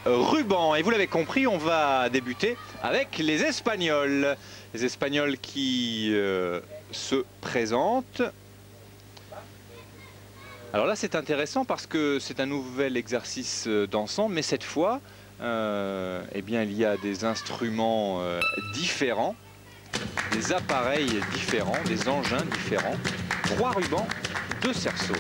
ruban. Et vous l'avez compris, on va débuter avec les Espagnols. Les Espagnols qui se présentent. Alors là, c'est intéressant parce que c'est un nouvel exercice d'ensemble, mais cette fois, eh bien, il y a des instruments différents, des appareils différents, des engins différents, 3 rubans, 2 cerceaux.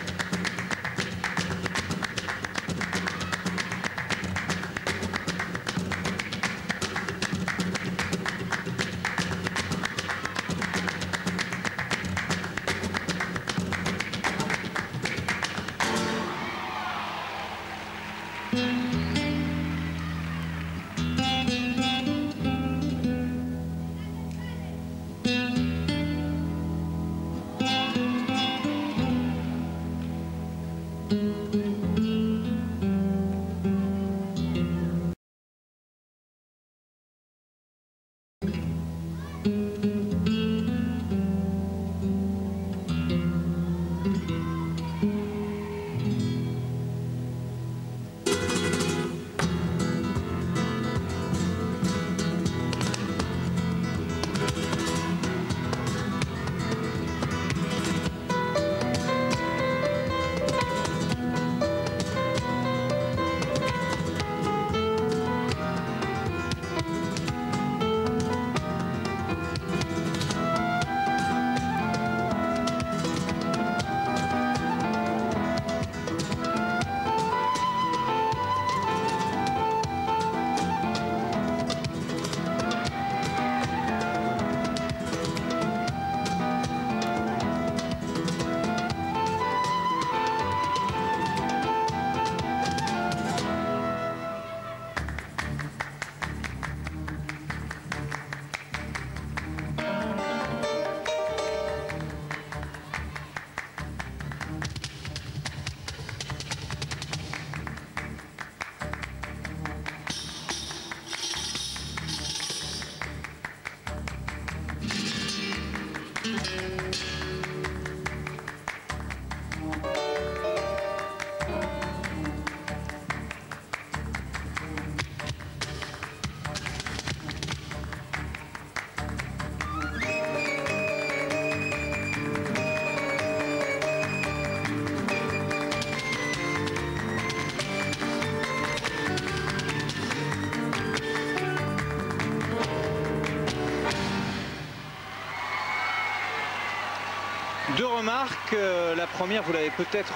Deux remarques. La première, vous l'avez peut-être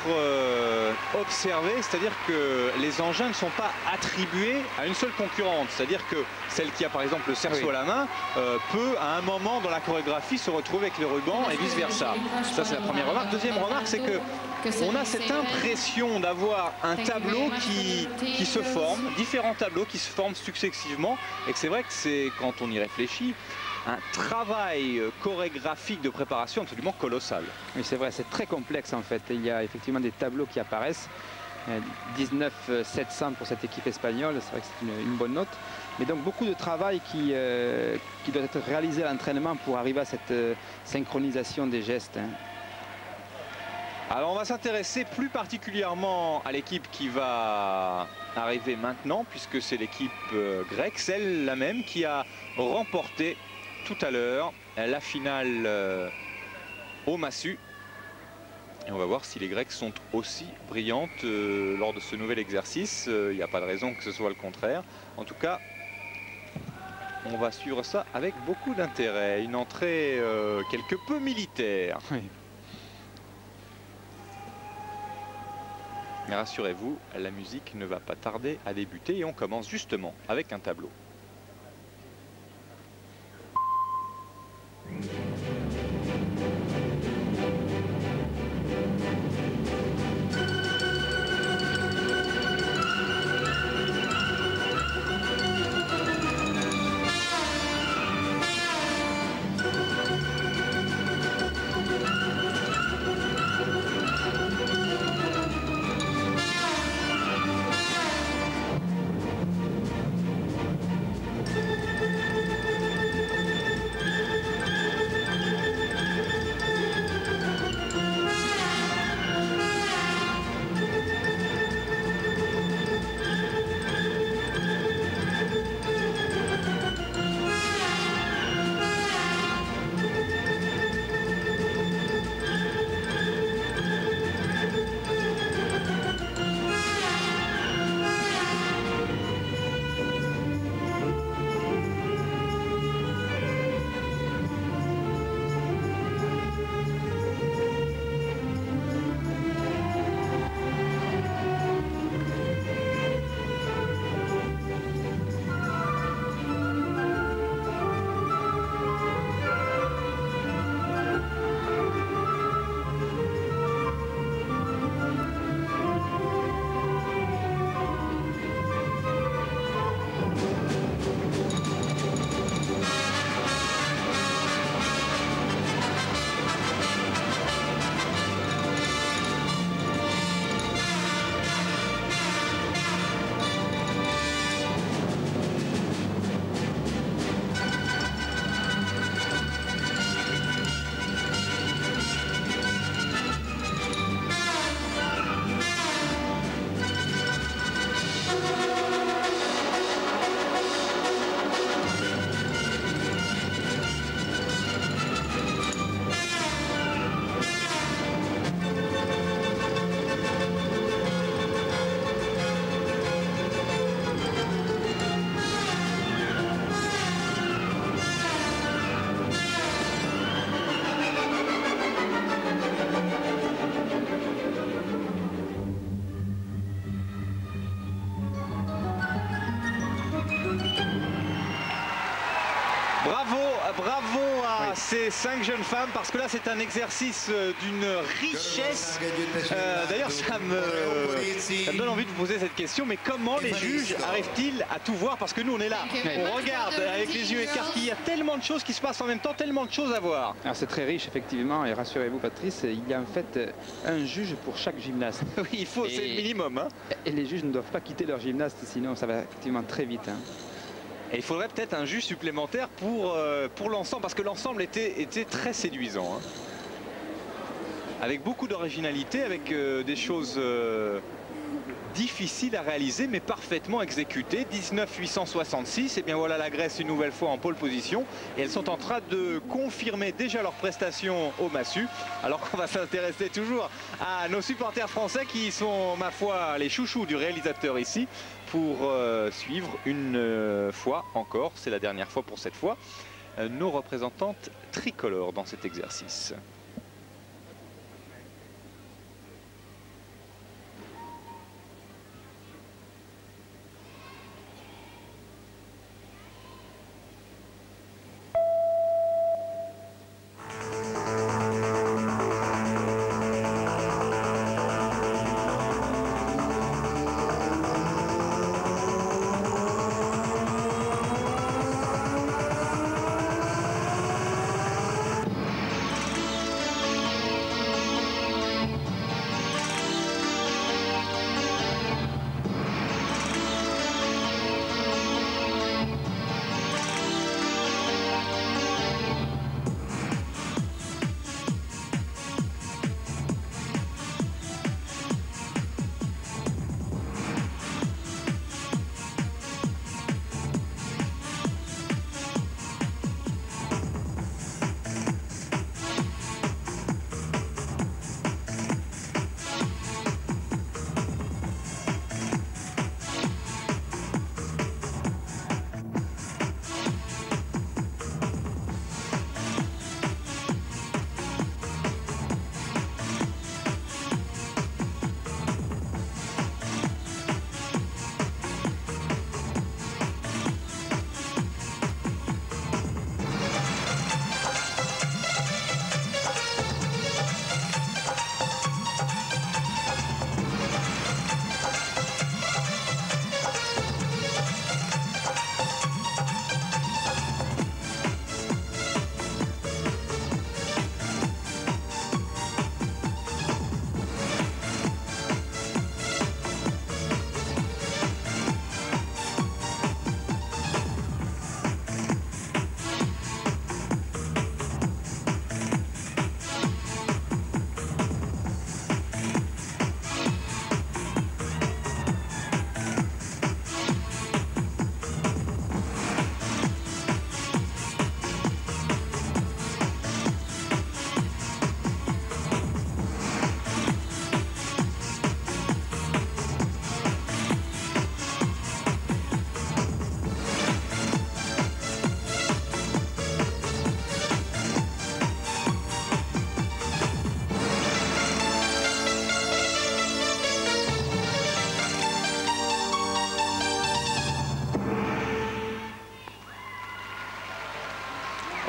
observé, c'est-à-dire que les engins ne sont pas attribués à une seule concurrente. C'est-à-dire que celle qui a par exemple le cerceau à la main peut à un moment dans la chorégraphie se retrouver avec le ruban et vice-versa. Ça, c'est la première remarque. Deuxième remarque, c'est que on a cette impression d'avoir un tableau qui se forme, différents tableaux qui se forment successivement, et que c'est vrai que c'est, quand on y réfléchit, un travail chorégraphique de préparation absolument colossal. Oui, c'est vrai, c'est très complexe en fait. Il y a effectivement des tableaux qui apparaissent. 19,700 pour cette équipe espagnole, c'est vrai que c'est une bonne note. Mais donc beaucoup de travail qui doit être réalisé à l'entraînement pour arriver à cette synchronisation des gestes. Alors on va s'intéresser plus particulièrement à l'équipe qui va arriver maintenant, puisque c'est l'équipe grecque, celle la même qui a remporté tout à l'heure la finale au massue. Et on va voir si les Grecs sont aussi brillantes lors de ce nouvel exercice. Il n'y a pas de raison que ce soit le contraire. En tout cas, on va suivre ça avec beaucoup d'intérêt. Une entrée quelque peu militaire. Oui. Mais rassurez-vous, la musique ne va pas tarder à débuter et on commence justement avec un tableau. ces 5 jeunes femmes, parce que là c'est un exercice d'une richesse. D'ailleurs ça me donne envie de vous poser cette question, mais comment les juges arrivent-ils à tout voir? Parce que nous on est là, on regarde avec les yeux écarquillés, il y a tellement de choses qui se passent en même temps, tellement de choses à voir. Alors c'est très riche effectivement, et rassurez-vous Patrice, il y a en fait un juge pour chaque gymnaste. Oui, il faut, c'est le minimum. Hein. Et les juges ne doivent pas quitter leur gymnaste, sinon ça va effectivement très vite. Hein. Et il faudrait peut-être un juge supplémentaire pour l'ensemble, parce que l'ensemble était très séduisant. Hein. Avec beaucoup d'originalité, avec des choses difficiles à réaliser, mais parfaitement exécutées. 19,866, et bien voilà la Grèce une nouvelle fois en pole position. Et elles sont en train de confirmer déjà leurs prestations au massue. Alors qu'on va s'intéresser toujours à nos supporters français qui sont, ma foi, les chouchous du réalisateur ici, pour suivre une fois encore, c'est la dernière fois pour cette fois, nos représentantes tricolores dans cet exercice.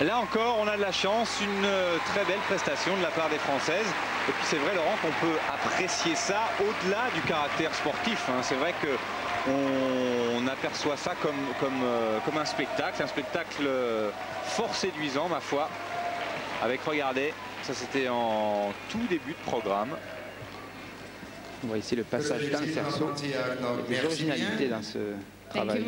Là encore, on a de la chance, une très belle prestation de la part des Françaises. Et puis c'est vrai, Laurent, qu'on peut apprécier ça au-delà du caractère sportif. Hein. C'est vrai qu'on aperçoit ça comme un spectacle fort séduisant, ma foi. Avec, regardez, ça c'était en tout début de programme. On voit ici le passage dans le cerceau, des originalités dans ce travail.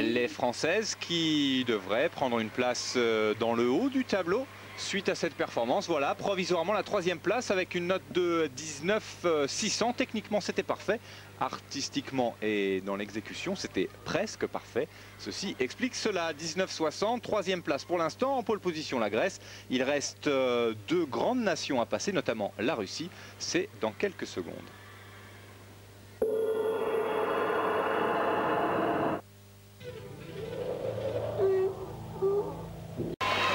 Les Françaises qui devraient prendre une place dans le haut du tableau suite à cette performance. Voilà, provisoirement la 3e place avec une note de 19,600. Techniquement, c'était parfait. Artistiquement et dans l'exécution, c'était presque parfait. Ceci explique cela. 19,60, 3e place pour l'instant. En pole position, la Grèce. Il reste 2 grandes nations à passer, notamment la Russie. C'est dans quelques secondes.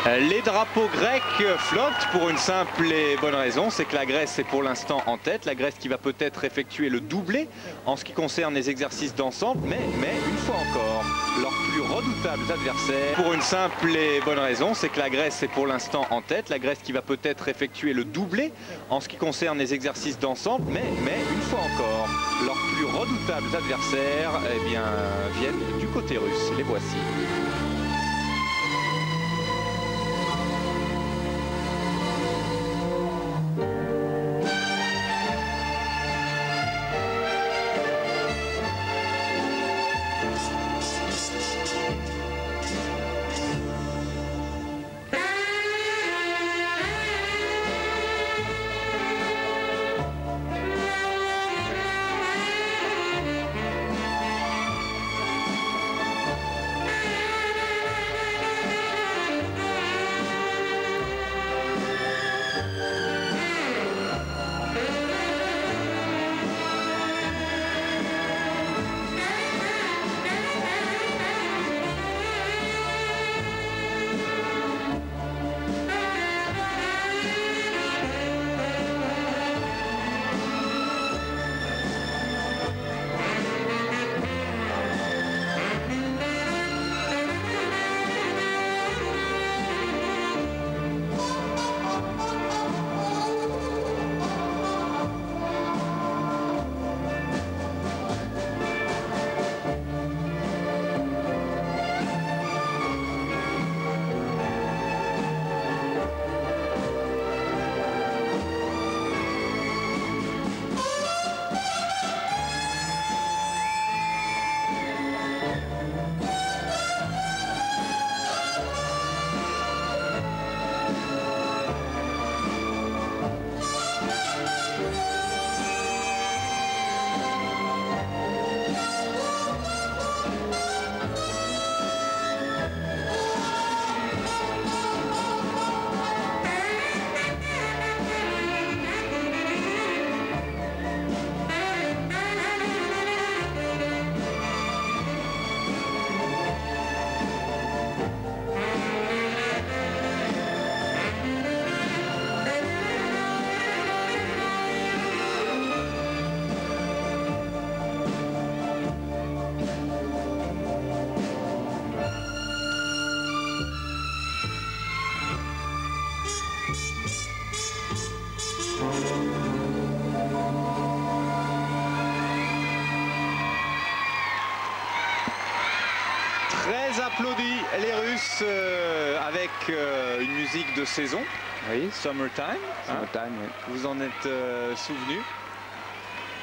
Les drapeaux grecs flottent pour une simple et bonne raison, c'est que la Grèce est pour l'instant en tête. La Grèce qui va peut-être effectuer le doublé en ce qui concerne les exercices d'ensemble, mais une fois encore, leurs plus redoutables adversaires. Pour une simple et bonne raison, c'est que la Grèce est pour l'instant en tête. La Grèce qui va peut-être effectuer le doublé en ce qui concerne les exercices d'ensemble. Mais une fois encore, leurs plus redoutables adversaires eh bien, viennent du côté russe. Les voici. Très applaudis les Russes avec une musique de saison, Oui, Summertime. Summertime, oui. Vous en êtes souvenu.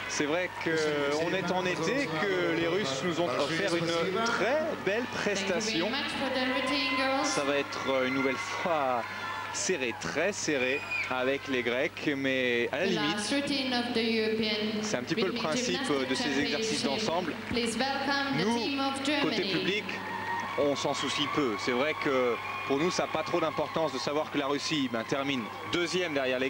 C'est vrai qu'on est en été, que les Russes nous ont offert une très belle prestation. Ça va être une nouvelle fois serré, très serré avec les Grecs, mais à la limite, c'est un petit peu le principe de ces exercices d'ensemble. Nous, côté public, on s'en soucie peu. C'est vrai que pour nous, ça n'a pas trop d'importance de savoir que la Russie termine deuxième derrière les Grecs.